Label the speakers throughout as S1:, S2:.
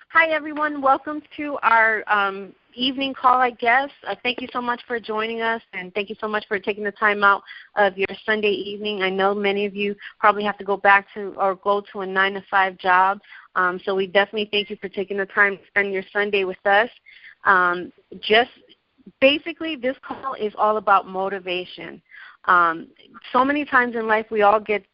S1: Hi, everyone. Welcome to our evening call, I guess. Thank you so much for joining us, and thank you so much for taking the time out of your Sunday evening. I know many of you probably have to go back to or go to a 9-to-5 job, so we definitely thank you for taking the time to spend your Sunday with us. Just basically, this call is all about motivation. So many times in life we all get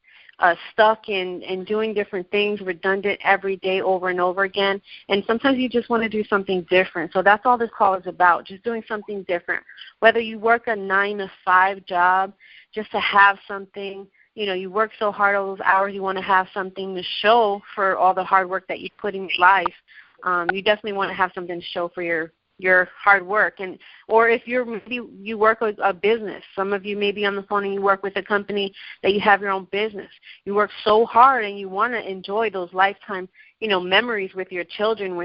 S1: stuck in doing different things, redundant every day over and over again, and sometimes you just want to do something different. So that's all this call is about, just doing something different. Whether you work a 9-to-5 job just to have something, you work so hard all those hours, you want to have something to show for all the hard work that you put in your life. You definitely want to have something to show for your hard work, or if you work a business. Some of you may be on the phone and you work with a company that you have your own business. You work so hard and you want to enjoy those lifetime, memories with your children,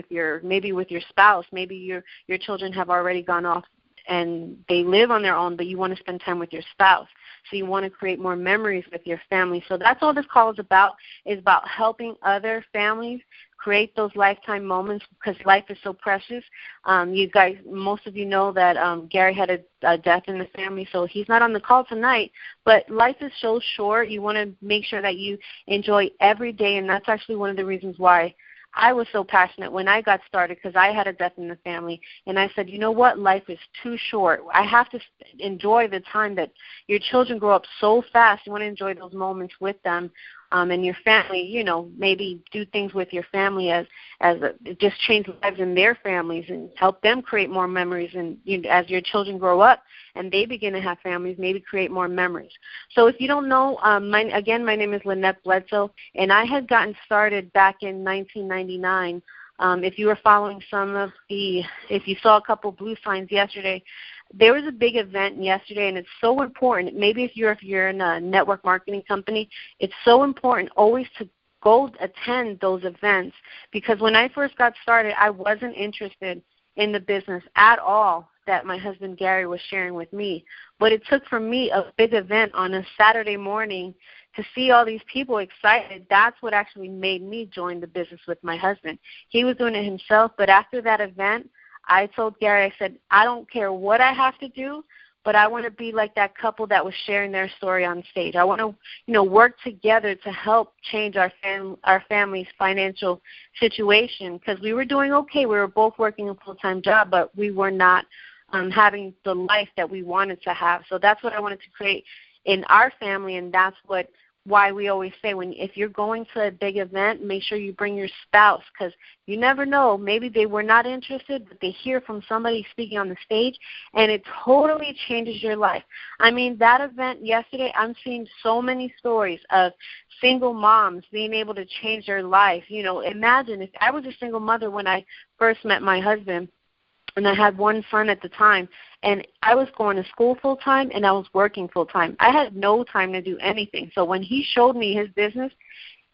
S1: maybe with your spouse. Maybe your children have already gone off and they live on their own, but you want to spend time with your spouse. So you want to create more memories with your family. So that's all this call is about helping other families create those lifetime moments, because life is so precious. You guys, most of you know that Gary had a death in the family, so he's not on the call tonight, but life is so short. You want to make sure that you enjoy every day, and that's actually one of the reasons why I was so passionate when I got started, because I had a death in the family, and I said, you know what, life is too short. I have to enjoy the time that your children grow up so fast. You want to enjoy those moments with them. And your family, maybe do things with your family as just change lives in their families and help them create more memories. And as your children grow up and they begin to have families, maybe create more memories. So if you don't know, my name is Lynette Bledsoe, and I had gotten started back in 1999. If you were following if you saw a couple blue signs yesterday, there was a big event yesterday, and it's so important. Maybe if you're in a network marketing company, it's so important always to go attend those events, because when I first got started, I wasn't interested in the business at all that my husband Gary was sharing with me. But it took for me a big event on a Saturday morning to see all these people excited. That's what actually made me join the business with my husband. He was doing it himself, but after that event, I told Gary, I said, I don't care what I have to do, but I want to be like that couple that was sharing their story on stage. I want to, work together to help change our family's financial situation, because we were doing okay. We were both working a full-time job, but we were not having the life that we wanted to have. So that's what I wanted to create in our family, and that's why we always say, if you're going to a big event, make sure you bring your spouse, because you never know. Maybe they were not interested, but they hear from somebody speaking on the stage, and it totally changes your life. I mean, that event yesterday, I'm seeing so many stories of single moms being able to change their life. Imagine if I was a single mother when I first met my husband, and I had one son at the time, and I was going to school full-time and I was working full-time. I had no time to do anything. So when he showed me his business,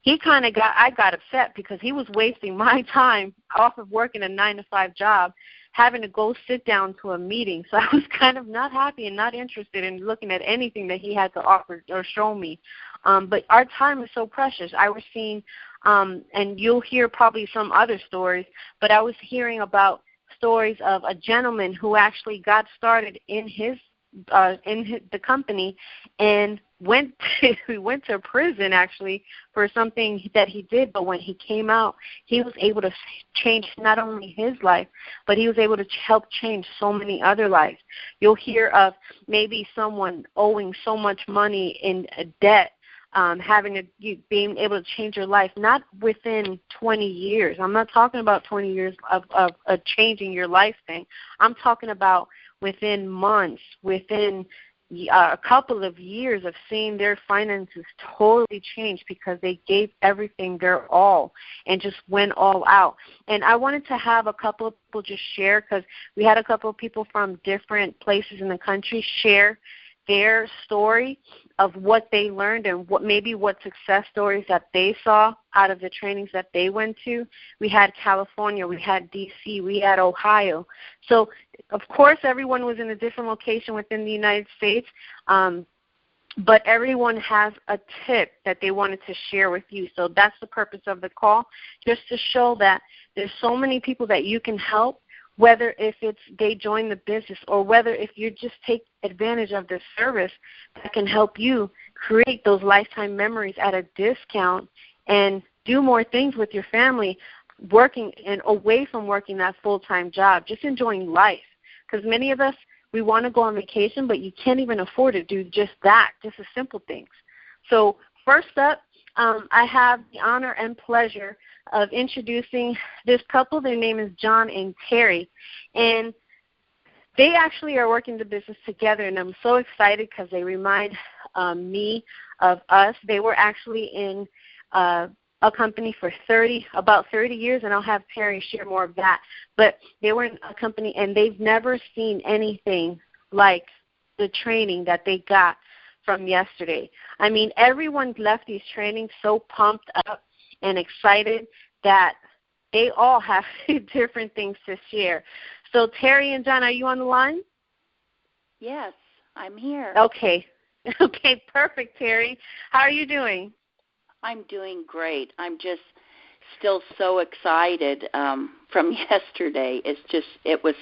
S1: I got upset, because he was wasting my time off of working a 9-to-5 job, having to go sit down to a meeting. So I was kind of not happy and not interested in looking at anything that he had to offer or show me. But our time is so precious. I was seeing, and you'll hear probably some other stories, but I was hearing about stories of a gentleman who actually got started in the company and went to prison actually for something that he did. But when he came out, he was able to change not only his life, but he was able to help change so many other lives. You'll hear of maybe someone owing so much money in debt, being able to change your life, not within 20 years. I'm not talking about 20 years of changing your life thing. I'm talking about within months, within a couple of years of seeing their finances totally change, because they gave everything their all and just went all out. And I wanted to have a couple of people just share, because we had a couple of people from different places in the country share their story of what they learned and what success stories that they saw out of the trainings that they went to. We had California, we had D.C., we had Ohio. So, of course, everyone was in a different location within the United States. but everyone has a tip that they wanted to share with you. So that's the purpose of the call, just to show that there's so many people that you can help, whether if it's they join the business or whether if you just take advantage of this service that can help you create those lifetime memories at a discount and do more things with your family, working and away from working that full-time job, just enjoying life. Because many of us, we want to go on vacation, but you can't even afford to do just that, just the simple things. So first up, I have the honor and pleasure of introducing this couple. Their name is John and Terry, and they actually are working the business together, and I'm so excited because they remind me of us. They were actually in a company for about 30 years, and I'll have Terry share more of that. But they were in a company, and they've never seen anything like the training that they got from yesterday. I mean, everyone left these trainings so pumped up and excited that they all have different things to share. So Terry and John, are you on the line?
S2: Yes, I'm here.
S1: Okay. Okay, perfect, Terry. How are you doing?
S2: I'm doing great. I'm just still so excited from yesterday. It was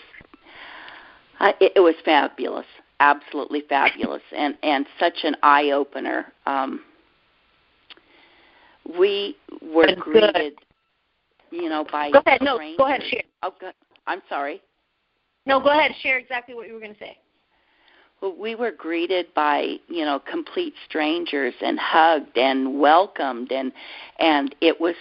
S2: fabulous, absolutely fabulous, and such an eye opener. We were greeted, by.
S1: Go ahead. No, go ahead. Share.
S2: Oh, I'm sorry.
S1: No, go ahead. Share exactly what you were going to say.
S2: Well, we were greeted by, complete strangers and hugged and welcomed, and it was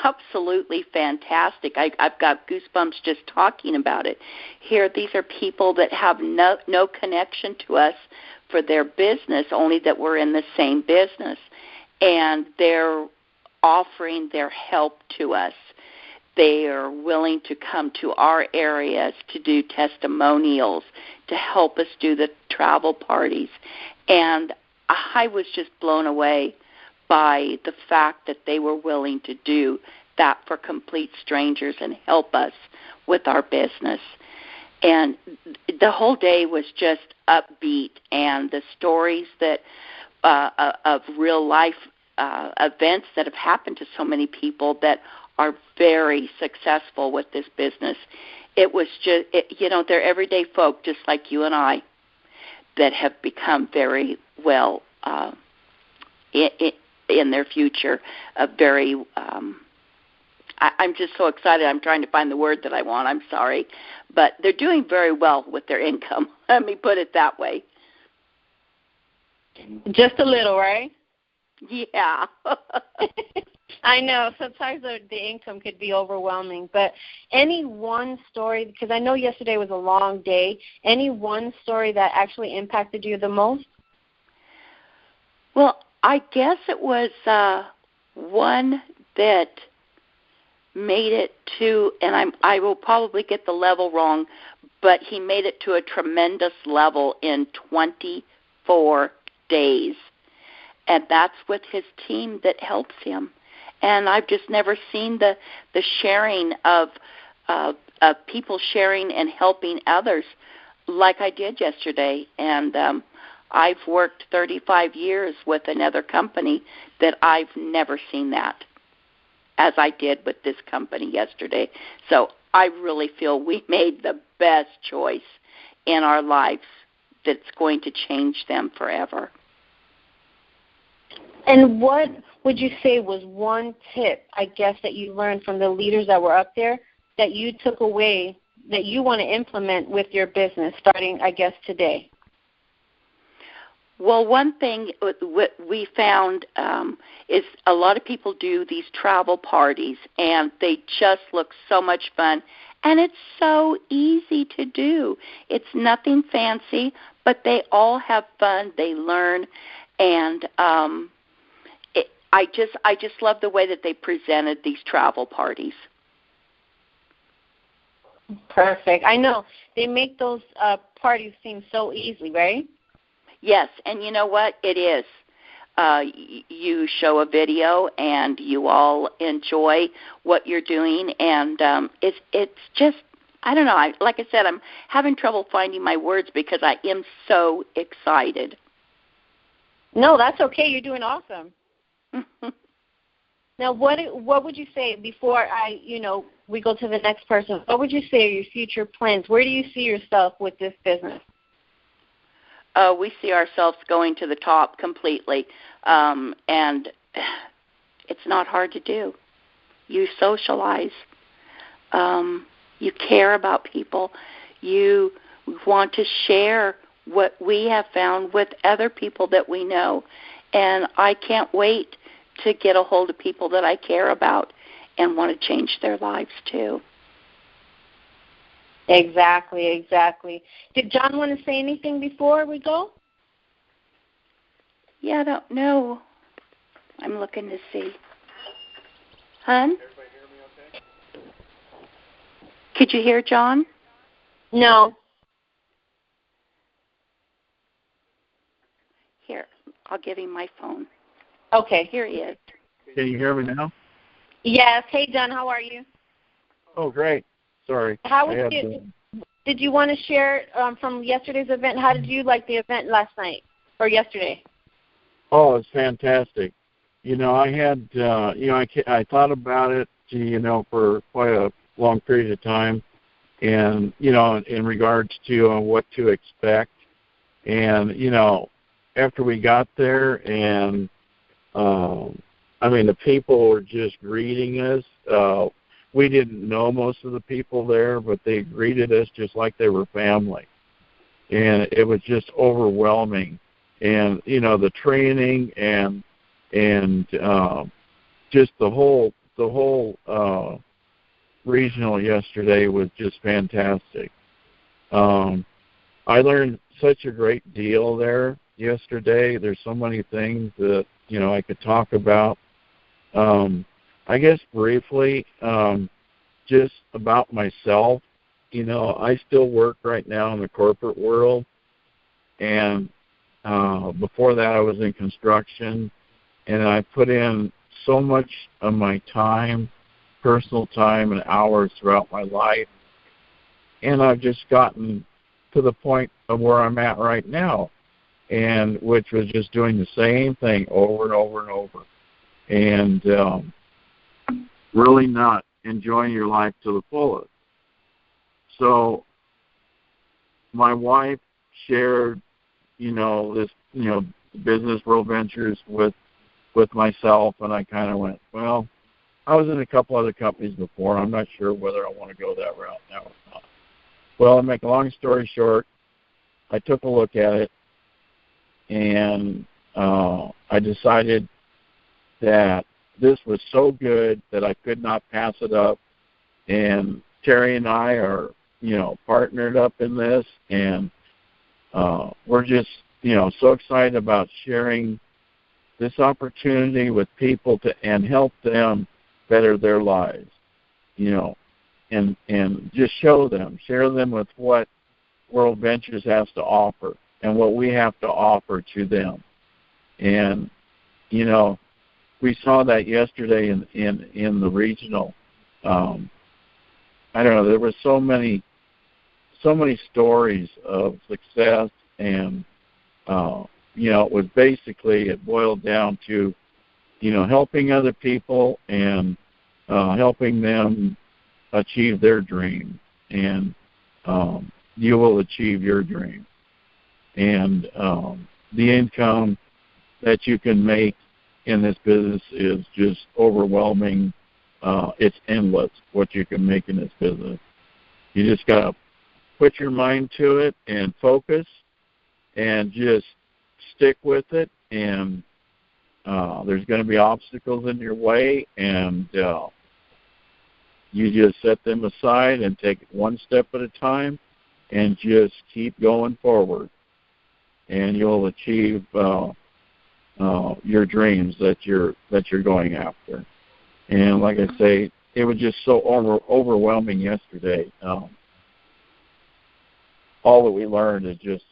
S2: absolutely fantastic. I've got goosebumps just talking about it. Here, these are people that have no connection to us for their business, only that we're in the same business, and they're offering their help to us. They are willing to come to our areas to do testimonials, to help us do the travel parties. And I was just blown away by the fact that they were willing to do that for complete strangers and help us with our business. And the whole day was just upbeat, and the stories that of real life events that have happened to so many people that are very successful with this business. It was just, they're everyday folk just like you and I that have become very well in their future. I'm just so excited. I'm trying to find the word that I want. I'm sorry. But they're doing very well with their income. Let me put it that way.
S1: Just a little, right?
S2: Yeah.
S1: I know. Sometimes the income could be overwhelming. But any one story, because I know yesterday was a long day, any one story that actually impacted you the most?
S2: Well, I guess it was one that made it to, and I will probably get the level wrong, but he made it to a tremendous level in 24 days. And that's with his team that helps him. And I've just never seen the sharing of people sharing and helping others like I did yesterday. And I've worked 35 years with another company that I've never seen that as I did with this company yesterday. So I really feel we made the best choice in our lives that's going to change them forever.
S1: And what would you say was one tip, I guess, that you learned from the leaders that were up there that you took away that you want to implement with your business starting, I guess, today?
S2: Well, one thing we found is a lot of people do these travel parties, and they just look so much fun, and it's so easy to do. It's nothing fancy, but they all have fun. They learn, and I just love the way that they presented these travel parties.
S1: Perfect. I know. They make those parties seem so easy, right?
S2: Yes, and you know what? It is. You show a video, and you all enjoy what you're doing, and it's just, I don't know. Like I said, I'm having trouble finding my words because I am so excited.
S1: No, that's okay. You're doing awesome. Now, what would you say before we go to the next person? What would you say are your future plans? Where do you see yourself with this business?
S2: We see ourselves going to the top completely, and it's not hard to do. You socialize. You care about people. You want to share what we have found with other people that we know, and I can't wait to get a hold of people that I care about and want to change their lives too.
S1: Exactly. Did John want to say anything before we go?
S2: Yeah, I don't know. I'm looking to see. Hun?
S3: Everybody hear me okay?
S2: Could you hear John?
S1: No.
S2: Here, I'll give him my phone.
S1: Okay.
S2: Here he is.
S3: Can you hear me now?
S1: Yes. Hey, John, how are you?
S3: Oh, great. Sorry.
S1: How was it? Did you want to share from yesterday's event? How did you like the event last night or yesterday?
S3: Oh, it's fantastic. I had, I thought about it, for quite a long period of time, and, in regards to what to expect. And, after we got there and, the people were just greeting us. We didn't know most of the people there, but they greeted us just like they were family. And it was just overwhelming. And, the training and just the whole regional yesterday was just fantastic. I learned such a great deal there yesterday. There's so many things that, I could talk about. I guess briefly, just about myself, I still work right now in the corporate world, and before that I was in construction, and I put in so much of my time, personal time and hours throughout my life, and I've just gotten to the point of where I'm at right now, and which was just doing the same thing over and over and over, and really not enjoying your life to the fullest. So my wife shared, this, business world ventures with myself, and I kind of went, well, I was in a couple other companies before. I'm not sure whether I want to go that route now or not. Well, to make a long story short, I took a look at it, and I decided that this was so good that I could not pass it up. And Terry and I are, partnered up in this, and we're just, so excited about sharing this opportunity with people and help them better their lives, and just share them with what World Ventures has to offer and what we have to offer to them. And, we saw that yesterday in the regional. I don't know, there were so many stories of success, and it boiled down to, helping other people and helping them achieve their dream, and you will achieve your dream. And the income that you can make in this business is just overwhelming. It's endless what you can make in this business. You just got to put your mind to it and focus and just stick with it. And there's going to be obstacles in your way, and you just set them aside and take it one step at a time and just keep going forward. And you'll achieve your dreams that you're going after. And like I say, it was just so overwhelming yesterday. All that we learned is just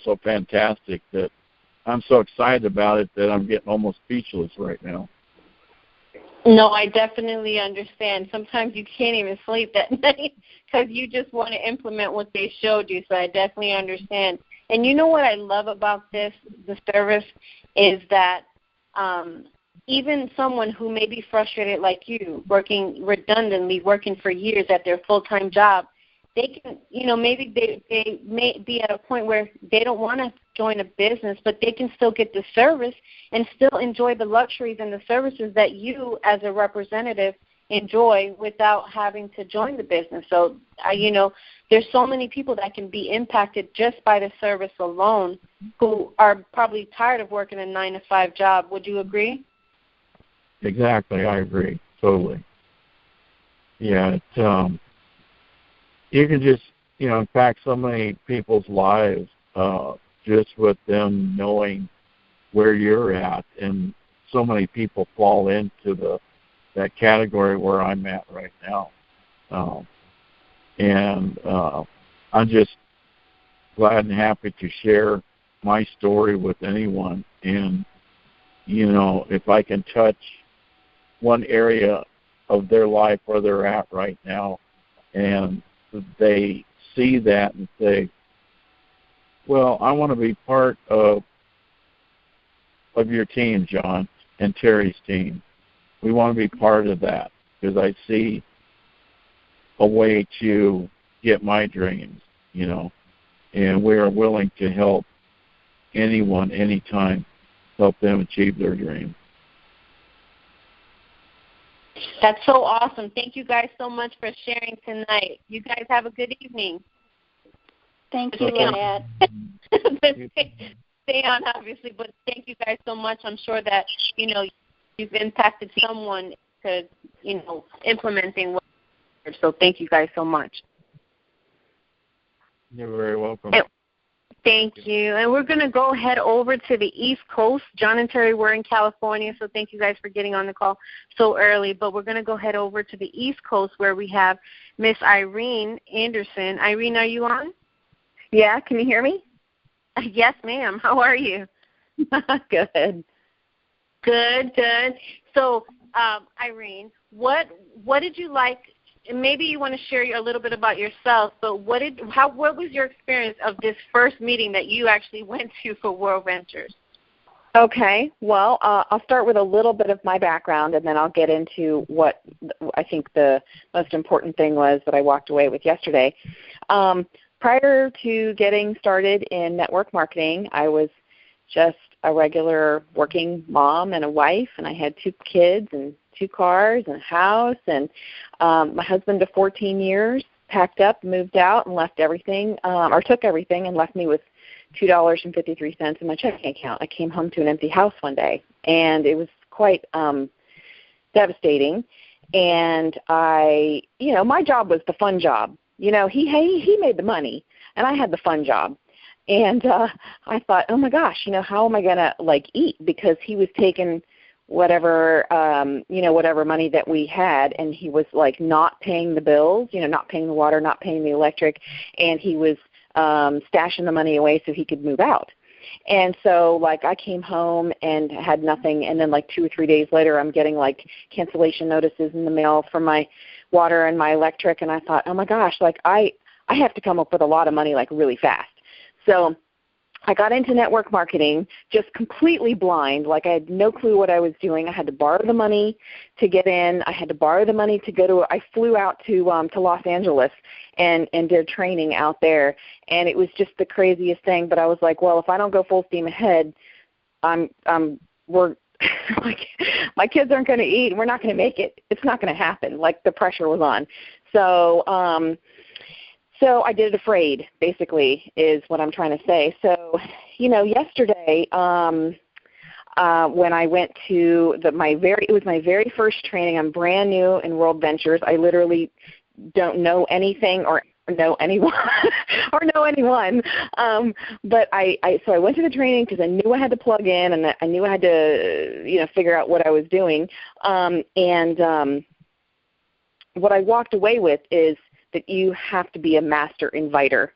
S3: so fantastic that I'm so excited about it that I'm getting almost speechless right now.
S1: No, I definitely understand. Sometimes you can't even sleep that night because you just want to implement what they showed you. So I definitely understand. And you know what I love about the service, is that even someone who may be frustrated like you, working redundantly, working for years at their full-time job, they can, maybe they may be at a point where they don't want to join a business, but they can still get the service and still enjoy the luxuries and the services that you as a representative enjoy without having to join the business. So, there's so many people that can be impacted just by the service alone who are probably tired of working a 9-to-5 job. Would you agree?
S3: Exactly, I agree, totally. Yeah, you can just, impact so many people's lives just with them knowing where you're at, and so many people fall into that category where I'm at right now. I'm just glad and happy to share my story with anyone. And, if I can touch one area of their life where they're at right now, and they see that and say, well, I want to be part of your team, John, and Terry's team. We want to be part of that because I see a way to get my dreams, and we are willing to help anyone, anytime, help them achieve their dreams.
S1: That's so awesome. Thank you guys so much for sharing tonight. You guys have a good evening.
S2: Thank you, Annette.
S1: Stay on, obviously, but thank you guys so much. I'm sure that, you've impacted someone to, implementing what. So thank you guys so much.
S3: You're very welcome.
S1: Thank you. And we're going to go head over to the East Coast. John and Terry, we're in California, so thank you guys for getting on the call so early. But we're going to go head over to the East Coast where we have Miss Irene Anderson. Irene, are you on?
S4: Yeah, can you hear me?
S1: Yes, ma'am. How are you?
S4: Good.
S1: Good. So, Irene, what did you like? And maybe you want to share a little bit about yourself, but what was your experience of this first meeting that you actually went to for World Ventures?
S4: Okay. Well, I'll start with a little bit of my background, and then I'll get into what I think the most important thing was that I walked away with yesterday. Prior to getting started in network marketing, I was just a regular working mom and a wife, and I had 2 kids and 2 cars and a house, and my husband of 14 years packed up, moved out, and left everything, or took everything and left me with $2.53 in my checking account. I came home to an empty house one day, and it was quite devastating. And my job was the fun job. He made the money, and I had the fun job. And I thought, oh my gosh, how am I gonna eat? Because he was taking whatever money that we had, and he was not paying the bills, not paying the water, not paying the electric, and he was stashing the money away so he could move out. And so I came home and had nothing, and then 2 or 3 days later I'm getting cancellation notices in the mail for my water and my electric, and I thought, oh my gosh, I have to come up with a lot of money really fast. So I got into network marketing just completely blind. I had no clue what I was doing. I had to borrow the money to get in. I had to borrow the money to go to – I flew out to Los Angeles and did training out there. And it was just the craziest thing. But I was like, well, if I don't go full steam ahead, my kids aren't going to eat, and we're not going to make it. It's not going to happen. The pressure was on. So I did it afraid, basically, is what I'm trying to say. So, yesterday when I went to it was my very first training. I'm brand new in World Ventures. I literally don't know anything or know anyone but so I went to the training because I knew I had to plug in, and I knew I had to figure out what I was doing. What I walked away with is that you have to be a master inviter.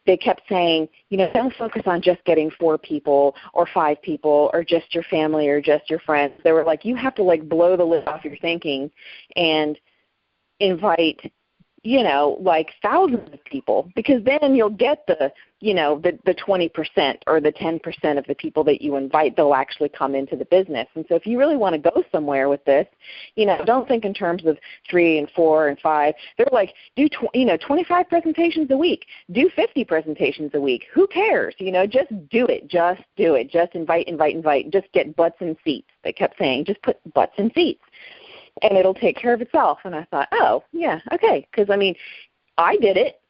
S4: They kept saying, don't focus on just getting 4 people or 5 people or just your family or just your friends. They were like, you have to blow the lid off your thinking and invite like thousands of people, because then you'll get the 20% or the 10% of the people that you invite, they'll actually come into the business. And so if you really want to go somewhere with this, don't think in terms of 3 and 4 and 5. They're like, do 25 presentations a week, do 50 presentations a week. Who cares? Just do it. Just do it. Just invite, just get butts in seats. They kept saying, just put butts in seats, and it'll take care of itself. And I thought, oh, yeah, okay, because, I did it.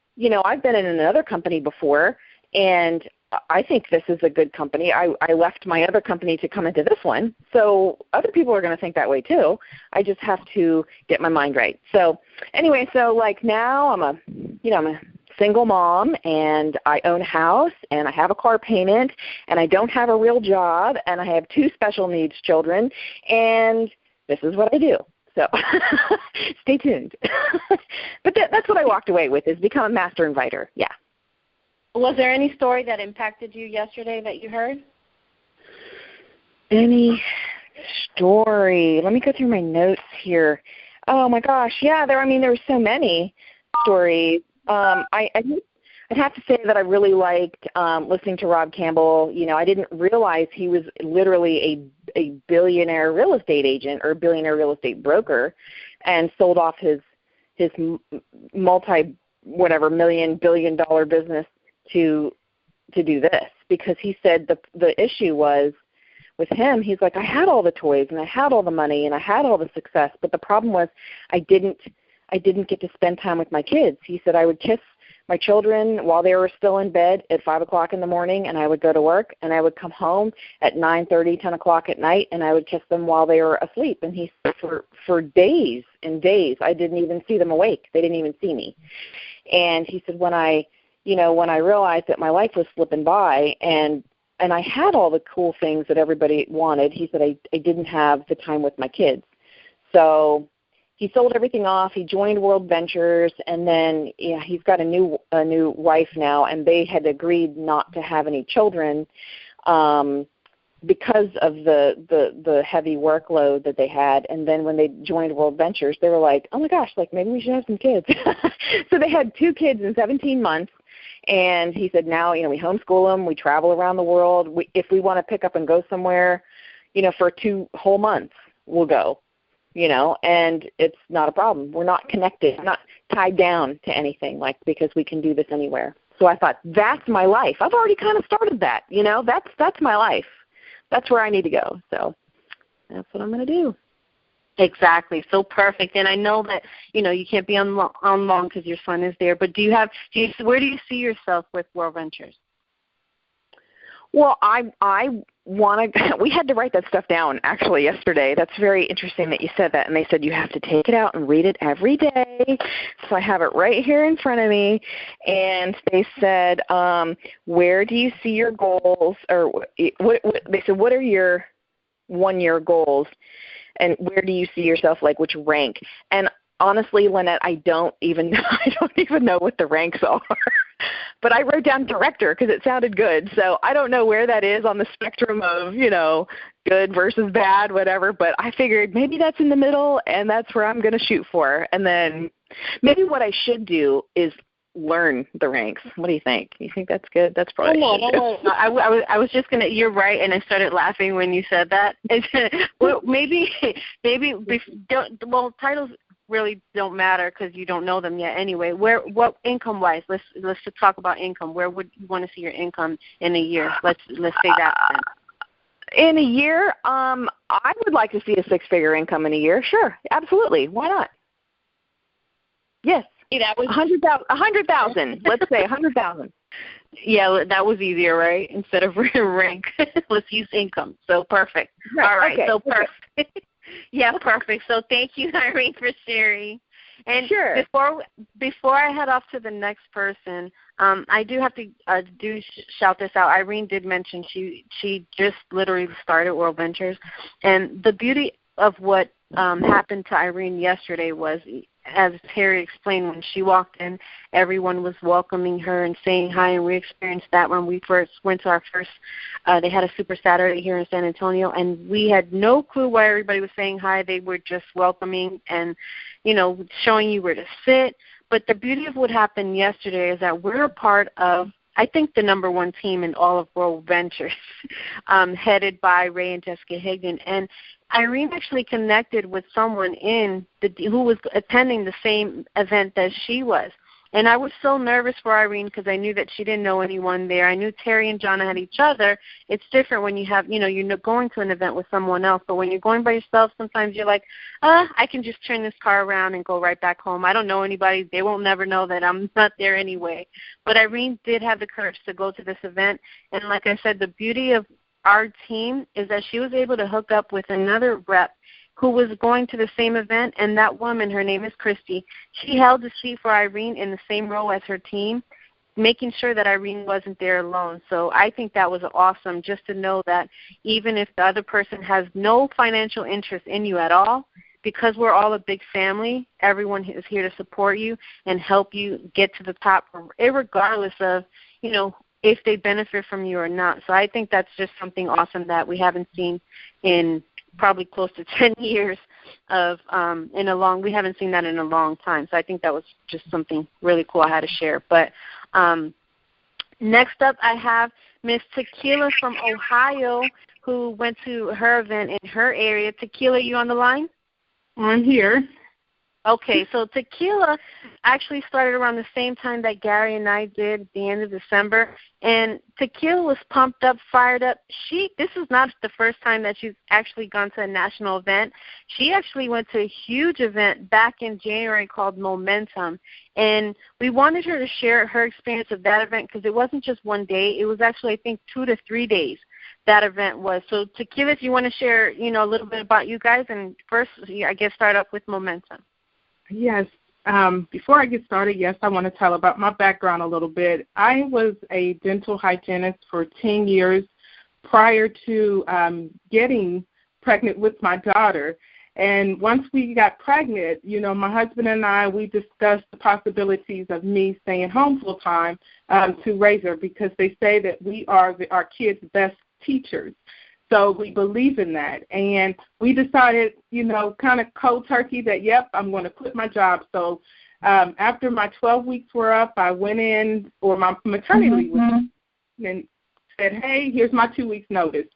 S4: I've been in another company before, and I think this is a good company. I left my other company to come into this one, so other people are going to think that way too. I just have to get my mind right. So anyway, now I'm a single mom, and I own a house, and I have a car payment, and I don't have a real job, and I have 2 special needs children, and this is what I do. So stay tuned. But that's what I walked away with, is become a master inviter. Yeah.
S1: Was there any story that impacted you yesterday that you heard?
S4: Any story? Let me go through my notes here. Oh my gosh, yeah. There were so many stories. I'd have to say that I really liked listening to Rob Campbell. I didn't realize he was literally a billionaire real estate agent or a billionaire real estate broker, and sold off his multi-billion-dollar business to do this, because he said the issue was with him. He's like, I had all the toys and I had all the money and I had all the success, but the problem was I didn't get to spend time with my kids. He said I would kiss my children while they were still in bed at 5 o'clock in the morning, and I would go to work, and I would come home at 9:30, 10 o'clock at night, and I would kiss them while they were asleep. And he said for days and days, I didn't even see them awake. They didn't even see me. And he said when I realized that my life was slipping by, and I had all the cool things that everybody wanted, he said I didn't have the time with my kids. So he sold everything off. He joined World Ventures, and then he's got a new wife now, and they had agreed not to have any children because of the heavy workload that they had. And then when they joined World Ventures, they were like, oh my gosh, maybe we should have some kids. So they had 2 kids in 17 months. And he said now, we homeschool them, we travel around the world. If we want to pick up and go somewhere, for 2 whole months, we'll go. And it's not a problem. We're not connected, not tied down to anything, because we can do this anywhere. So I thought, that's my life. I've already kind of started that, that's my life. That's where I need to go. So that's what I'm going to do.
S1: Exactly. So perfect. And I know that, you can't be on long because your son is there, but where do you see yourself with World Ventures?
S4: Well, I want to. We had to write that stuff down actually yesterday. That's very interesting that you said that. And they said you have to take it out and read it every day. So I have it right here in front of me. And they said, where do you see your goals? Or what they said, what are your 1-year goals? And where do you see yourself? Which rank? And honestly, Lynette, I don't even know what the ranks are. But I wrote down director because it sounded good. So I don't know where that is on the spectrum of, good versus bad, whatever. But I figured maybe that's in the middle, and that's where I'm going to shoot for. And then maybe what I should do is learn the ranks. What do you think? You think that's good? That's probably
S1: I was just going to, you're right, and I started laughing when you said that. Well, maybe, titles really don't matter because you don't know them yet anyway. What income-wise? Let's just talk about income. Where would you want to see your income in a year? Let's say that then.
S4: In a year, I would like to see a 6-figure income in a year. Sure, absolutely. Why not? Yes.
S1: That was
S4: 100,000. Let's say 100,000.
S1: Yeah, that was easier, right? Instead of rank, let's use income. So perfect. Right. All right. Okay. So perfect. Okay. Yeah, perfect. So thank you, Irene, for sharing. And
S4: sure.
S1: Before I head off to the next person, I do have to shout this out. Irene did mention she just literally started World Ventures, and the beauty of what happened to Irene yesterday was, as Terry explained, when she walked in, everyone was welcoming her and saying hi, and we experienced that when we first went to our first, they had a Super Saturday here in San Antonio, and we had no clue why everybody was saying hi. They were just welcoming and, showing you where to sit, But the beauty of what happened yesterday is that we're a part of, I think, the number one team in all of World Ventures, headed by Ray and Jessica Higdon. And Irene actually connected with someone who was attending the same event that she was. And I was so nervous for Irene because I knew that she didn't know anyone there. I knew Terry and Jonna had each other. It's different when you have, you're going to an event with someone else. But when you're going by yourself, sometimes you're like, I can just turn this car around and go right back home. I don't know anybody. They won't never know that I'm not there anyway. But Irene did have the courage to go to this event. And like I said, the beauty of our team is that she was able to hook up with another rep who was going to the same event, and that woman, her name is Christy, she held the seat for Irene in the same row as her team, making sure that Irene wasn't there alone. So I think that was awesome, just to know that even if the other person has no financial interest in you at all, because we're all a big family, everyone is here to support you and help you get to the top, regardless of, if they benefit from you or not. So I think that's just something awesome that we haven't seen in probably close to 10 years we haven't seen that in a long time. So I think that was just something really cool I had to share. But next up I have Miss Tequila from Ohio, who went to her event in her area. Tequila, you on the line?
S5: I'm here.
S1: Okay, so Tequila actually started around the same time that Gary and I did at the end of December, and Tequila was pumped up, fired up. This is not the first time that she's actually gone to a national event. She actually went to a huge event back in January called Momentum, and we wanted her to share her experience of that event because it wasn't just one day. It was actually, I think, 2 to 3 days that event was. So Tequila, if you want to share, a little bit about you guys, and first, I guess, start up with Momentum.
S5: Yes. Before I get started, yes, I want to tell about my background a little bit. I was a dental hygienist for 10 years prior to getting pregnant with my daughter. And once we got pregnant, my husband and I, we discussed the possibilities of me staying home full time to raise her, because they say that we are our kids' best teachers. So we believe in that. And we decided, kind of cold turkey that, yep, I'm going to quit my job. So after my 12 weeks were up, I went in, or my maternity leave was up, and said, hey, here's my 2 weeks notice.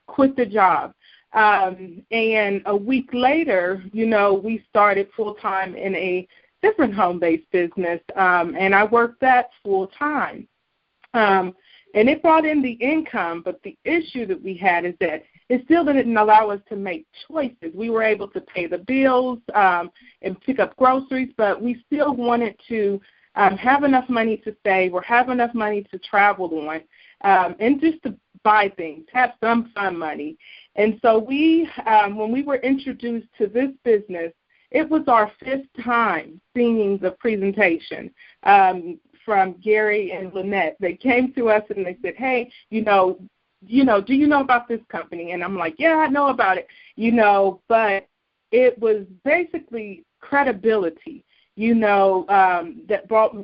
S5: Quit the job. And a week later, we started full-time in a different home-based business, and I worked that full-time. And it brought in the income, but the issue that we had is that it still didn't allow us to make choices. We were able to pay the bills and pick up groceries, but we still wanted to have enough money to save or have enough money to travel on and just to buy things, have some fun money. And so when we were introduced to this business, it was our 5th time seeing the presentation from Gary and Lynette. They came to us and they said, hey, do you know about this company? And I'm like, yeah, I know about it, but it was basically credibility, that brought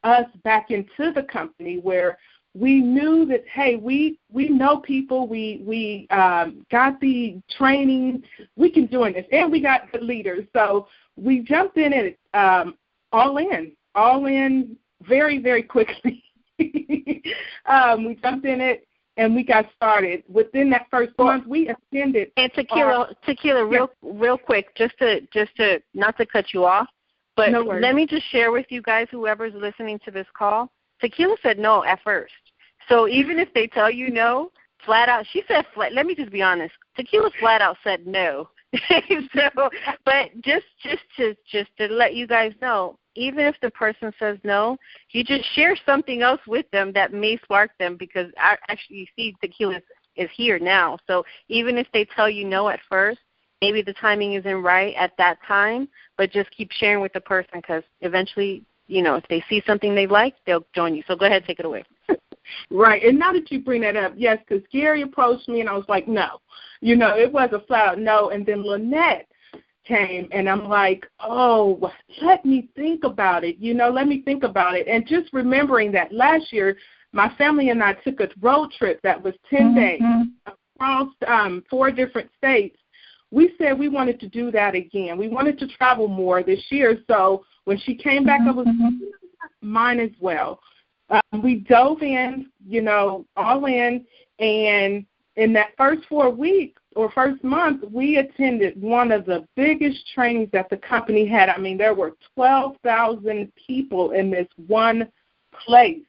S5: us back into the company, where we knew that, hey, we know people, we got the training, we can do this, and we got the leaders. So we jumped in it all in very, very quickly. We jumped in it and we got started. Within that first month, we attended.
S1: And Tequila, real quick, just to not to cut you off, but
S5: no
S1: let me just share with you guys, whoever's listening to this call. Tequila said no at first. So even if they tell you no, flat out, she said flat. Let me just be honest. Tequila flat out said no. So, but just to let you guys know, even if the person says no, you just share something else with them that may spark them, because actually you see Tequila is here now. So even if they tell you no at first, maybe the timing isn't right at that time, but just keep sharing with the person, because eventually, if they see something they like, they'll join you. So go ahead, take it away.
S5: Right, and now that you bring that up, yes, because Gary approached me and I was like, no. It was a flat out no. And then Lynette came and I'm like, oh, let me think about it. Let me think about it. And just remembering that last year, my family and I took a road trip that was 10 days across 4 different states, we said we wanted to do that again. We wanted to travel more this year. So when she came back, I was mine as well. We dove in, all in, and in that first 4 weeks or first month, we attended one of the biggest trainings that the company had. I mean, there were 12,000 people in this one place.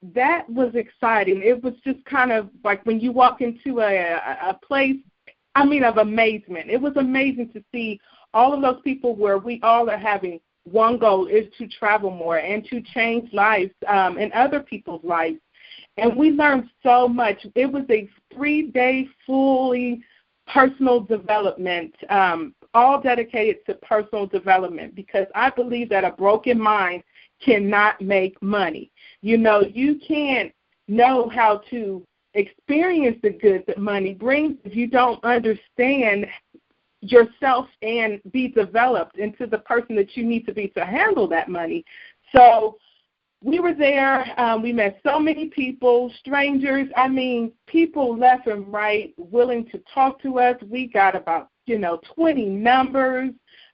S5: That was exciting. It was just kind of like when you walk into a place, of amazement. It was amazing to see all of those people where we all are having one goal is to travel more and to change lives and other people's lives. And we learned so much. It was a 3-day fully personal development, all dedicated to personal development, because I believe that a broken mind cannot make money. You can't know how to experience the good that money brings if you don't understand yourself and be developed into the person that you need to be to handle that money. So we were there. We met so many people, strangers. People left and right willing to talk to us. We got about, 20 numbers,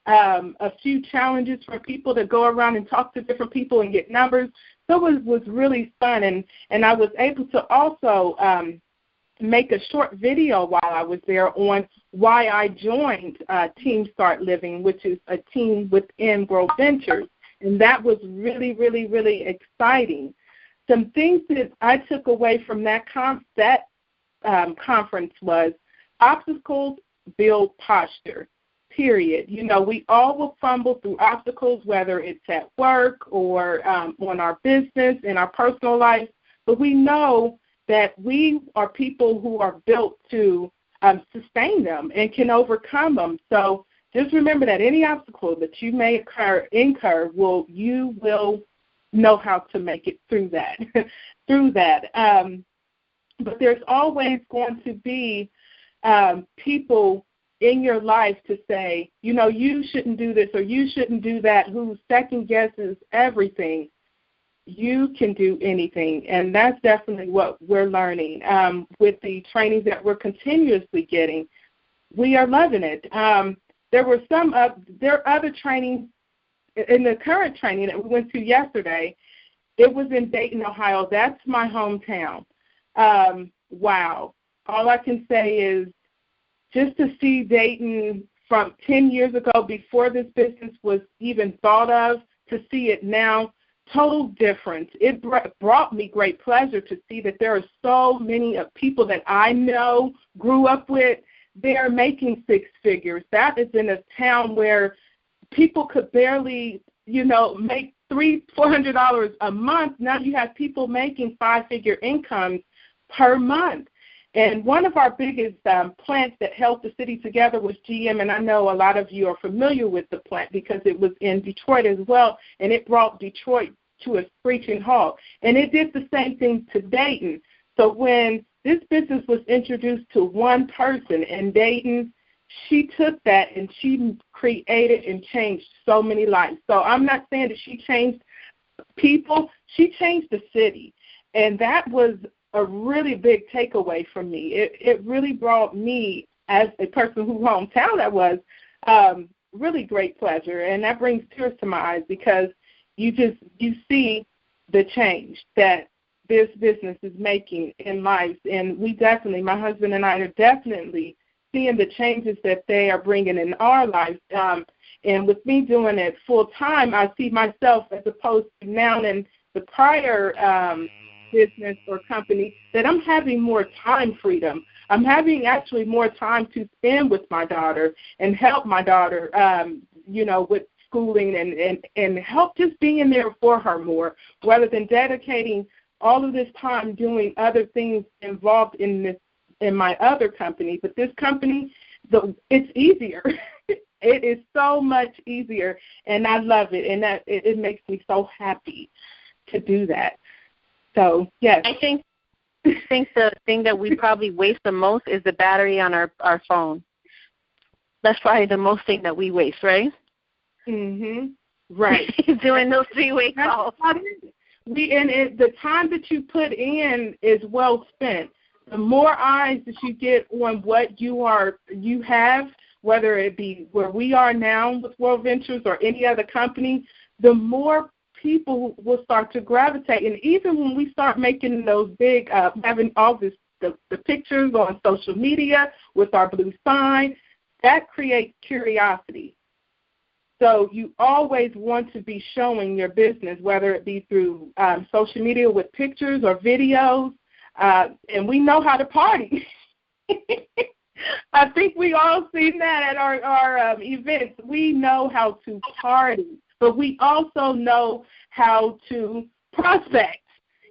S5: a few challenges for people to go around and talk to different people and get numbers. So it was really fun. And I was able to also make a short video while I was there on why I joined Team Start Living, which is a team within World Ventures. And that was really, really, really exciting. Some things that I took away from that conference was obstacles build posture, period. We all will fumble through obstacles, whether it's at work or on our business, in our personal life. But we know that we are people who are built to sustain them and can overcome them. So just remember that any obstacle that you may incur, you will know how to make it through that. But there's always going to be people in your life to say, you shouldn't do this or you shouldn't do that, who second guesses everything. You can do anything, and that's definitely what we're learning with the trainings that we're continuously getting. We are loving it. There are other trainings. In the current training that we went to yesterday, it was in Dayton, Ohio. That's my hometown. Wow. All I can say is just to see Dayton from 10 years ago, before this business was even thought of, to see it now, total difference. It brought me great pleasure to see that there are so many people that I know, grew up with. They are making 6 figures. That is in a town where people could barely, make $300-400 a month. Now you have people making 5-figure incomes per month. And one of our biggest plants that held the city together was GM, and I know a lot of you are familiar with the plant because it was in Detroit as well, and it brought Detroit to a screeching halt. And it did the same thing to Dayton. So when this business was introduced to one person in Dayton, she took that and she created and changed so many lives. So I'm not saying that she changed people, she changed the city. And that was a really big takeaway from me. It really brought me, as a person whose hometown that was, really great pleasure. And that brings tears to my eyes because you see the change that this business is making in lives. And we definitely, my husband and I are definitely seeing the changes that they are bringing in our lives. And with me doing it full time, I see myself, as opposed to now in the prior business or company, that I'm having more time freedom. I'm having actually more time to spend with my daughter and help my daughter, with schooling and help just being there for her more, rather than dedicating all of this time doing other things involved in my other company. But this company, it's easier. It is so much easier, and I love it, and that it makes me so happy to do that. So, yes.
S1: I think the thing that we probably waste the most is the battery on our phone. That's probably the most thing that we waste, right?
S5: Right.
S1: Doing those 3-way calls.
S5: The time that you put in is well spent. the more eyes that you get on what you have, whether it be where we are now with World Ventures or any other company, the more people will start to gravitate. And even when we start making those big, having all this, the pictures on social media with our blue sign, that creates curiosity. So you always want to be showing your business, whether it be through social media with pictures or videos, and we know how to party. I think we all seen that at our events. We know how to party, but we also know how to prospect,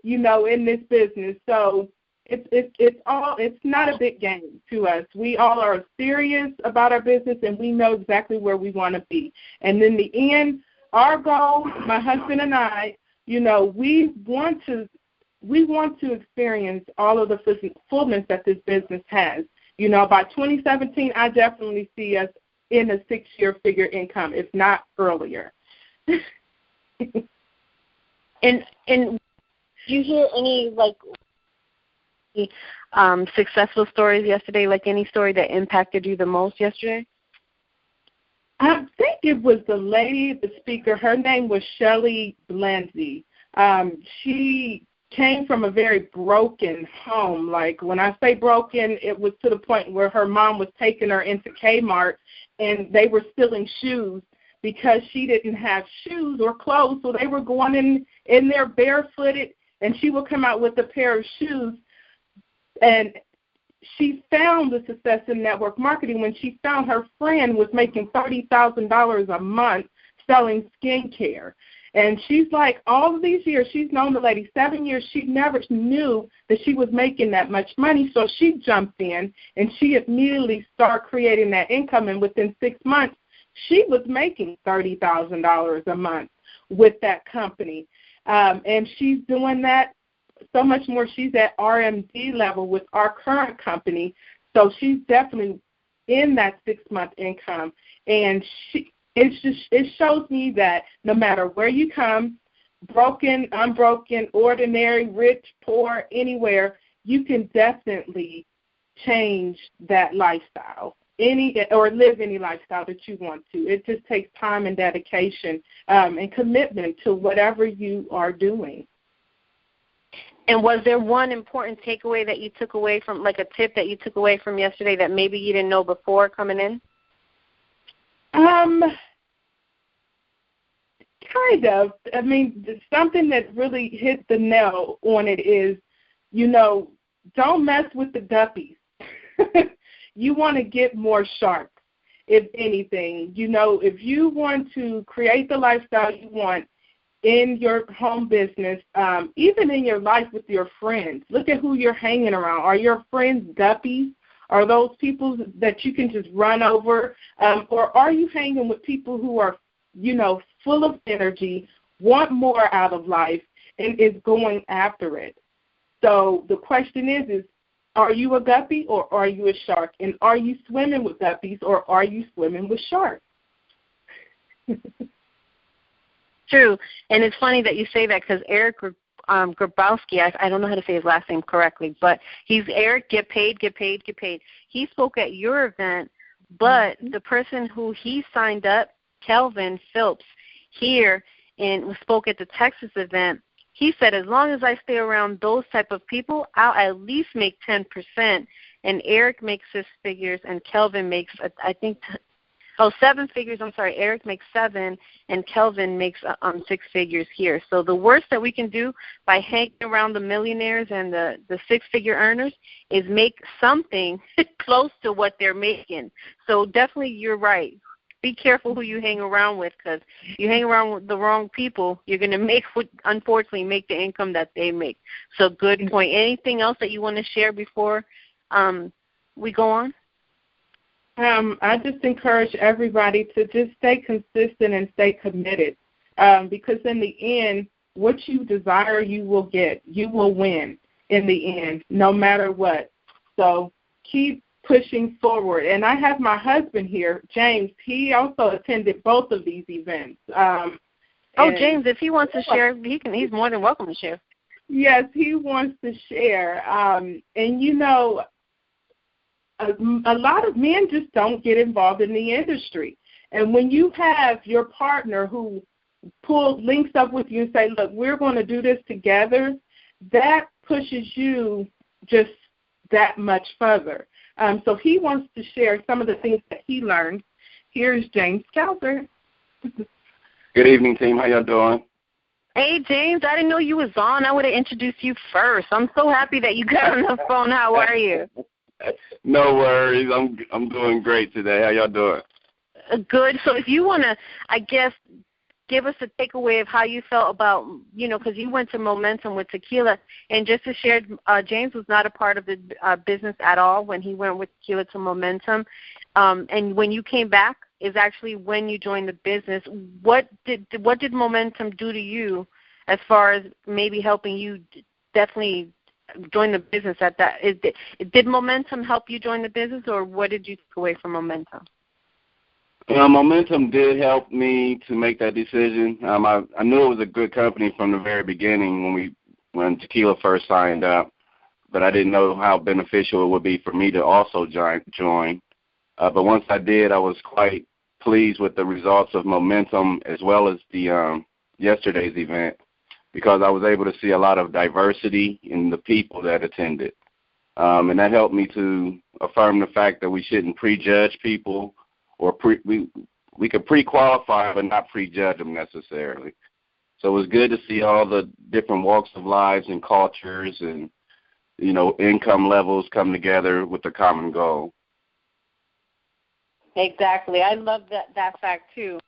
S5: in this business. So it's not a big game to us. We all are serious about our business, and we know exactly where we want to be. And in the end, our goal, my husband and I, we want to experience all of the fullness that this business has. By 2017, I definitely see us in a 6-year figure income, if not earlier.
S1: And do you hear any successful stories yesterday? Like any story that impacted you the most yesterday?
S5: I think it was the lady, the speaker. Her name was Shelley Blanzy. She came from a very broken home. Like, when I say broken, it was to the point where her mom was taking her into Kmart and they were stealing shoes because she didn't have shoes or clothes, so they were going in there barefooted, and she would come out with a pair of shoes. And she found the success in network marketing when she found her friend was making $30,000 a month selling skincare. And she's like, all of these years, she's known the lady 7 years, she never knew that she was making that much money. So she jumped in, and she immediately started creating that income. And within 6 months, she was making $30,000 a month with that company. And she's doing that so much more. She's at RMD level with our current company. So she's definitely in that 6-month income. And it shows me that no matter where you come, broken, unbroken, ordinary, rich, poor, anywhere, you can definitely change that lifestyle, or live any lifestyle that you want to. It just takes time and dedication and commitment to whatever you are doing.
S1: And was there one important takeaway that you took away from, like a tip that you took away from yesterday that maybe you didn't know before coming in?
S5: Kind of. I mean, something that really hit the nail on it is, don't mess with the guppies. You want to get more sharks, if anything. If you want to create the lifestyle you want in your home business, even in your life with your friends, look at who you're hanging around. Are your friends guppies? Are those people that you can just run over? Or are you hanging with people who are, full of energy, want more out of life, and is going after it? So the question is are you a guppy or are you a shark? And are you swimming with guppies or are you swimming with sharks?
S1: True. And it's funny that you say that because Eric Grabowski, I don't know how to say his last name correctly, but he's Eric, get paid. He spoke at your event, but the person who he signed up, Kelvin Phillips, here and spoke at the Texas event, he said as long as I stay around those type of people, I'll at least make 10%. And Eric makes 6 figures, and Kelvin makes, 7 figures. I'm sorry, Eric makes 7, and Kelvin makes 6 figures here. So the worst that we can do by hanging around the millionaires and the 6-figure earners is make something close to what they're making. So definitely you're right. Be careful who you hang around with, because you hang around with the wrong people, you're going to unfortunately make the income that they make. So good point. Anything else that you want to share before we go on?
S5: I just encourage everybody to just stay consistent and stay committed, because in the end, what you desire, you will get. You will win in the end, no matter what. So keep pushing forward. And I have my husband here, James. He also attended both of these events.
S1: James, if he wants to share, he's more than welcome to share.
S5: Yes, he wants to share. And, you know, a lot of men just don't get involved in the industry. And when you have your partner who links up with you and say, look, we're going to do this together, that pushes you just that much further. So he wants to share some of the things that he learned. Here's James Calder.
S6: Good evening, team. How y'all doing?
S1: Hey, James, I didn't know you was on. I would have introduced you first. I'm so happy that you got on the phone. How are you?
S6: No worries. I'm doing great today. How y'all doing?
S1: Good. So if you want to, I guess, give us a takeaway of how you felt about, you know, because you went to Momentum with tequila. And just to share, James was not a part of the business at all when he went with tequila to Momentum. And when you came back is actually when you joined the business. What did Momentum do to you as far as maybe helping you definitely join the business at that? Did Momentum help you join the business, or what did you take away from Momentum?
S6: Momentum did help me to make that decision. I knew it was a good company from the very beginning when tequila first signed up, but I didn't know how beneficial it would be for me to also join. But once I did, I was quite pleased with the results of Momentum as well as the yesterday's event, because I was able to see a lot of diversity in the people that attended. And that helped me to affirm the fact that we shouldn't prejudge people, or we could pre-qualify but not prejudge them necessarily. So it was good to see all the different walks of lives and cultures and, you know, income levels come together with a common goal.
S1: Exactly. I love that fact, too,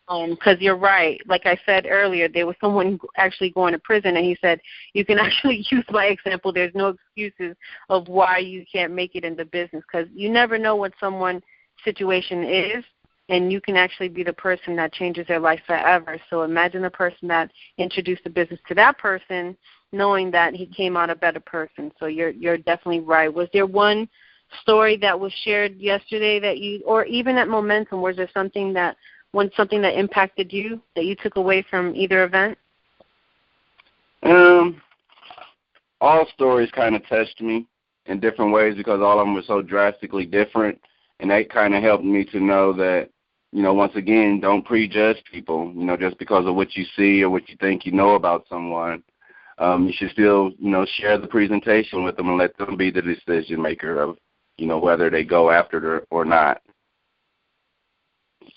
S1: because you're right. Like I said earlier, there was someone actually going to prison, and he said, you can actually use my example. There's no excuses of why you can't make it in the business, because you never know what someone's situation is, and you can actually be the person that changes their life forever. So imagine the person that introduced the business to that person, knowing that he came out a better person. So you're definitely right. Was there one story that was shared yesterday that you, or even at Momentum, was there something that impacted you that you took away from either event?
S6: All stories kind of touched me in different ways because all of them were so drastically different, and that kind of helped me to know that, you know, once again, don't prejudge people, you know, just because of what you see or what you think you know about someone. You should still, you know, share the presentation with them and let them be the decision maker of, you know, whether they go after it or not.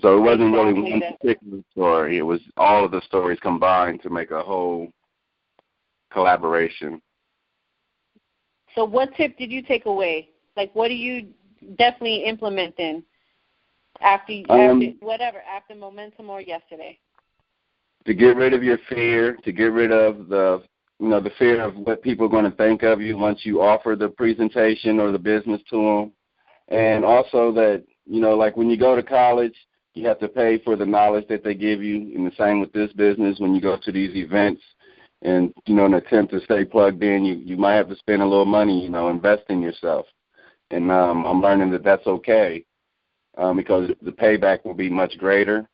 S6: So it wasn't really one particular story. It was all of the stories combined to make a whole collaboration.
S1: So what tip did you take away? Like, what are you definitely implementing after Momentum or yesterday?
S6: To get rid of your fear, to get rid of the fear of what people are going to think of you once you offer the presentation or the business to them. And also that, you know, like when you go to college, you have to pay for the knowledge that they give you. And the same with this business, when you go to these events and, you know, in an attempt to stay plugged in, you might have to spend a little money, you know, invest in yourself. And I'm learning that that's okay because the payback will be much greater.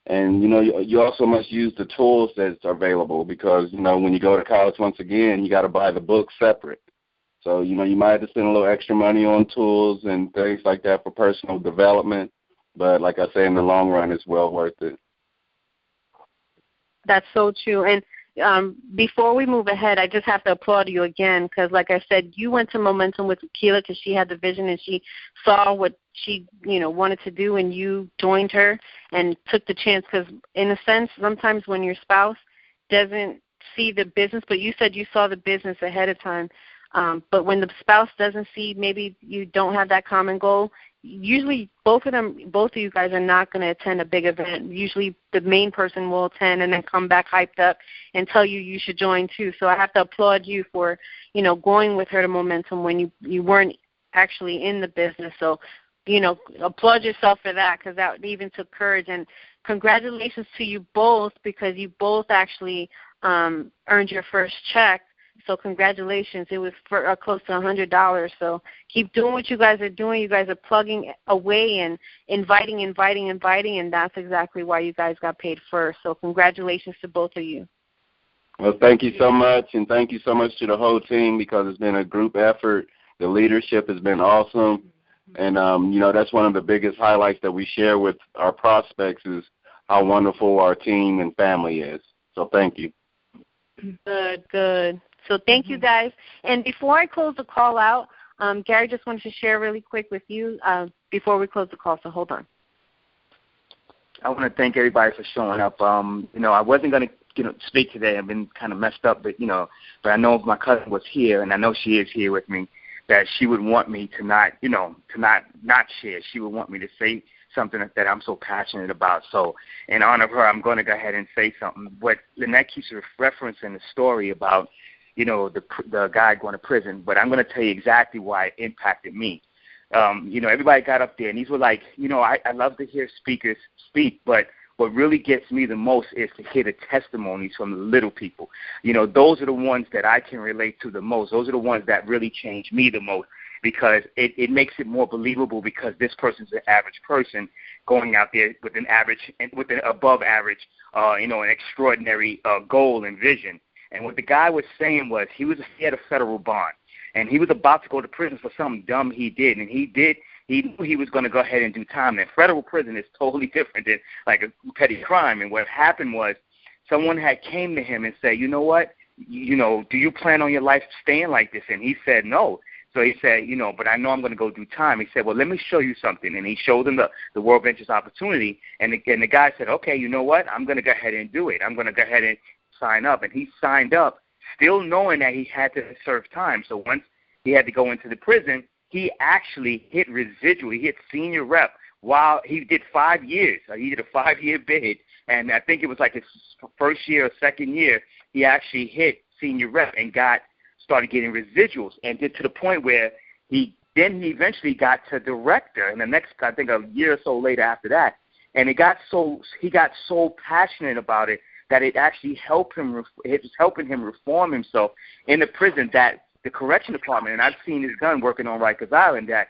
S6: And, you know, you also must use the tools that's available because, you know, when you go to college, once again, you got to buy the books separate. So, you know, you might have to spend a little extra money on tools and things like that for personal development. But like I say, in the long run, it's well worth it.
S1: That's so true. And before we move ahead, I just have to applaud you again because, like I said, you went to Momentum with Tequila because she had the vision and she saw what she, you know, wanted to do, and you joined her and took the chance because, in a sense, sometimes when your spouse doesn't see the business, but you said you saw the business ahead of time, but when the spouse doesn't see, maybe you don't have that common goal, usually both of you guys are not going to attend a big event. Usually the main person will attend and then come back hyped up and tell you should join too. So I have to applaud you for, you know, going with her to Momentum when you weren't actually in the business. So, you know, applaud yourself for that because that even took courage. And congratulations to you both because you both actually earned your first check. So congratulations. It was for close to $100. So keep doing what you guys are doing. You guys are plugging away and inviting, and that's exactly why you guys got paid first. So congratulations to both of you.
S6: Well, thank you so much, and thank you so much to the whole team because it's been a group effort. The leadership has been awesome, and that's one of the biggest highlights that we share with our prospects is how wonderful our team and family is. So thank you.
S1: Good. So thank you guys. And before I close the call out, Gary just wanted to share really quick with you before we close the call. So hold on.
S7: I want to thank everybody for showing up. I wasn't going to speak today. I've been kind of messed up, but I know if my cousin was here, and I know she is here with me, that she would want me to not share. She would want me to say something that I'm so passionate about. So in honor of her, I'm going to go ahead and say something. But Lynette keeps referencing the story about, the guy going to prison, but I'm going to tell you exactly why it impacted me. Everybody got up there, and these were like, I love to hear speakers speak, but what really gets me the most is to hear the testimonies from the little people. Those are the ones that I can relate to the most. Those are the ones that really change me the most because it makes it more believable because this person's an average person going out there with an average and with an above average, an extraordinary goal and vision. And what the guy was saying was he had a federal bond, and he was about to go to prison for something dumb he did, and he knew he was going to go ahead and do time. And federal prison is totally different than like a petty crime. And what happened was someone had came to him and said, you know what, do you plan on your life staying like this? And he said no. So he said, but I know I'm going to go do time. He said, well, let me show you something. And he showed him the World Ventures opportunity. And the guy said, okay, you know what, I'm going to go ahead and do it. I'm going to go ahead and sign up. And he signed up still knowing that he had to serve time. So once he had to go into the prison, he actually hit residual. He hit senior rep while he did 5 years. He did a 5-year bid, and I think it was like his first year or second year, he actually hit senior rep and started getting residuals, and did to the point where he eventually got to director, and the next, I think a year or so later after that, and he got so passionate about it that it actually it was helping him reform himself in the prison that the correction department, and I've seen this done working on Rikers Island, that,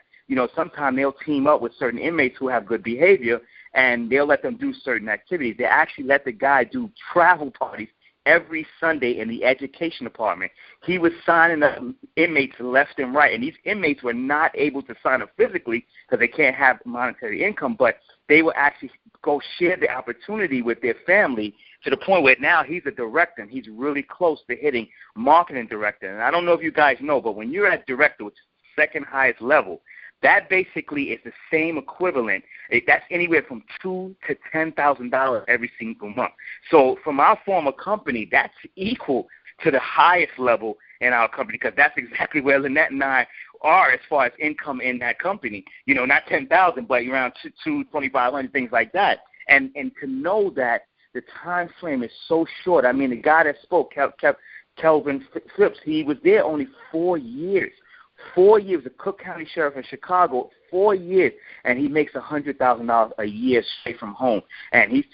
S7: sometimes they'll team up with certain inmates who have good behavior, and they'll let them do certain activities. They actually let the guy do travel parties every Sunday in the education department. He was signing up inmates left and right, and these inmates were not able to sign up physically because they can't have monetary income, but they will actually go share the opportunity with their family to the point where now he's a director and he's really close to hitting marketing director. And I don't know if you guys know, but when you're at director, which is the second highest level, that basically is the same equivalent. That's anywhere from $2,000 to $10,000 every single month. So from our former company, that's equal to the highest level in our company because that's exactly where Lynette and I are as far as income in that company. Not 10,000, but around 2,500, things like that. And to know that the time frame is so short. I mean, the guy that spoke, Kelvin Phillips, he was there only 4 years. 4 years, the Cook County Sheriff in Chicago, 4 years, and he makes $100,000 a year straight from home. And he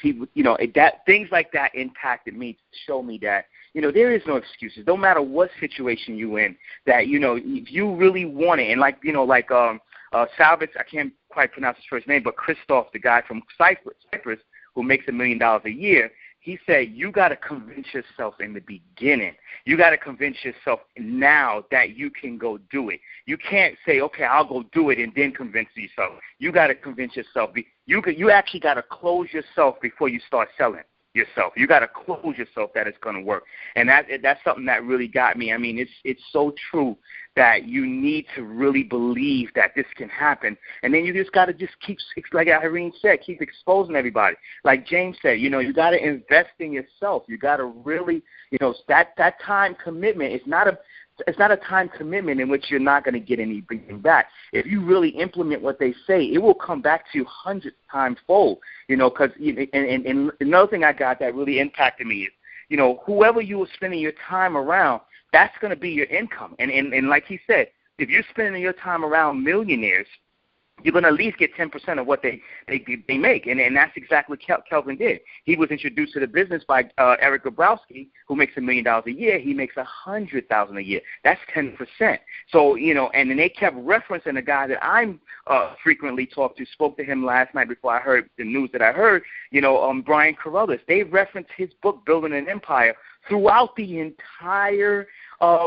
S7: things like that impacted me to show me that, there is no excuses. No matter what situation you're in, that, if you really want it, and Salvitz, I can't quite pronounce his first name, but Christoph, the guy from Cyprus, who makes $1 million a year, he said, you got to convince yourself in the beginning. You got to convince yourself now that you can go do it. You can't say, okay, I'll go do it and then convince yourself. You got to convince yourself. You actually got to close yourself before you start selling yourself. You got to close yourself that it's going to work. And that's something that really got me. I mean, it's so true that you need to really believe that this can happen. And then you just got to keep, like Irene said, keep exposing everybody. Like James said, you got to invest in yourself. You got to really, that time commitment is not a time commitment in which you're not going to get anything back. If you really implement what they say, it will come back to you 100 times fold, because and another thing I got that really impacted me is, whoever you were spending your time around, that's going to be your income. And like he said, if you're spending your time around millionaires, you're going to at least get 10% of what they make. And that's exactly what Kelvin did. He was introduced to the business by Eric Gabrowski, who makes $1 million a year. He makes $100,000 a year. That's 10%. So, and then they kept referencing a guy that I'm frequently spoke to him last night before I heard the news that I heard, Brian Carruthers. They referenced his book, Building an Empire, throughout the entire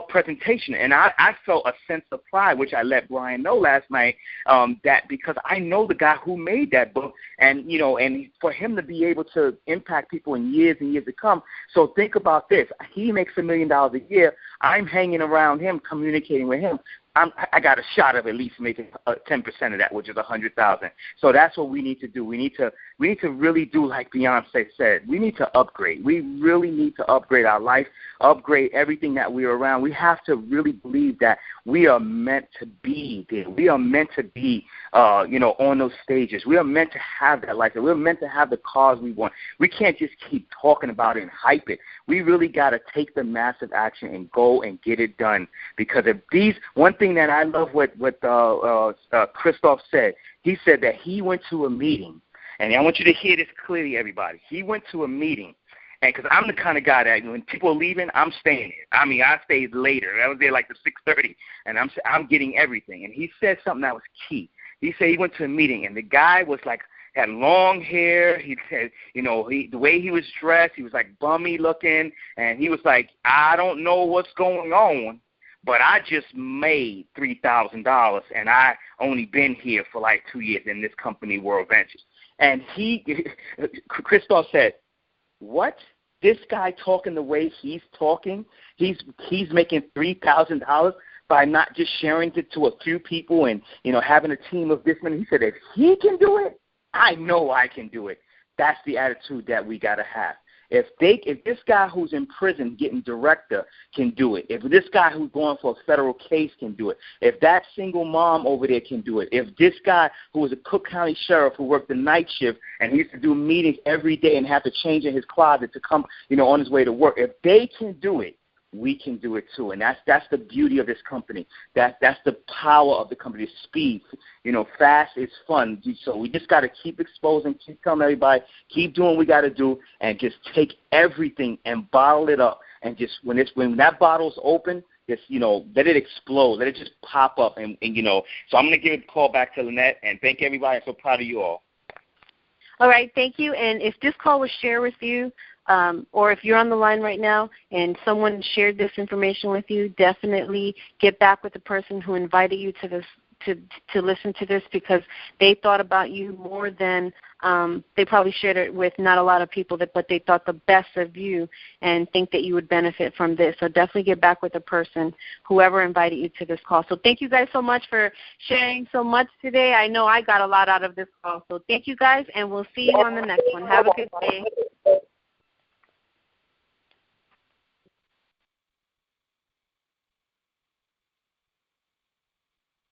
S7: presentation. And I felt a sense of pride, which I let Brian know last night, that because I know the guy who made that book, and and for him to be able to impact people in years and years to come. So think about this. He makes $1 million a year. I'm hanging around him, communicating with him. I got a shot of at least making 10% of that, which is $100,000. So that's what we need to do. We need to really do like Beyonce said. We need to upgrade. We really need to upgrade our life, upgrade everything that we're around. We have to really believe that we are meant to be there. We are meant to be, on those stages. We are meant to have that life. We're meant to have the cars we want. We can't just keep talking about it and hype it. We really got to take the massive action and go and get it done. Because one thing that I love what Christoph said, he said that he went to a meeting, and I want you to hear this clearly, everybody. He went to a meeting, and because I'm the kind of guy that when people are leaving, I'm staying there. I mean, I stayed later. I was there like to 6:30, and I'm getting everything. And he said something that was key. He said he went to a meeting, and the guy was like, had long hair. He said, the way he was dressed, he was like bummy looking, and he was like, I don't know what's going on, but I just made $3,000, and I only been here for like 2 years in this company, World Ventures. And Christoph said, what? This guy talking the way he's talking, he's making $3,000 by not just sharing it to a few people and, having a team of this many. He said, if he can do it, I know I can do it. That's the attitude that we got to have. If this guy who's in prison getting director can do it, if this guy who's going for a federal case can do it, if that single mom over there can do it, if this guy who was a Cook County sheriff who worked the night shift and he used to do meetings every day and have to change in his closet to come, on his way to work, if they can do it, we can do it too. And that's the beauty of this company. That's the power of the company, speed. Fast is fun. So we just got to keep exposing, keep telling everybody, keep doing what we got to do, and just take everything and bottle it up. And just when that bottle's open, just let it explode, let it just pop up. And so I'm going to give a call back to Lynette and thank everybody. I'm so proud of you all.
S1: All right, thank you. And if this call was shared with you, or if you're on the line right now and someone shared this information with you, definitely get back with the person who invited you to this to listen to this, because they thought about you more than they probably shared it with not a lot of people, but they thought the best of you and think that you would benefit from this. So definitely get back with the person, whoever invited you to this call. So thank you guys so much for sharing so much today. I know I got a lot out of this call. So thank you guys, and we'll see you on the next one. Have a good day.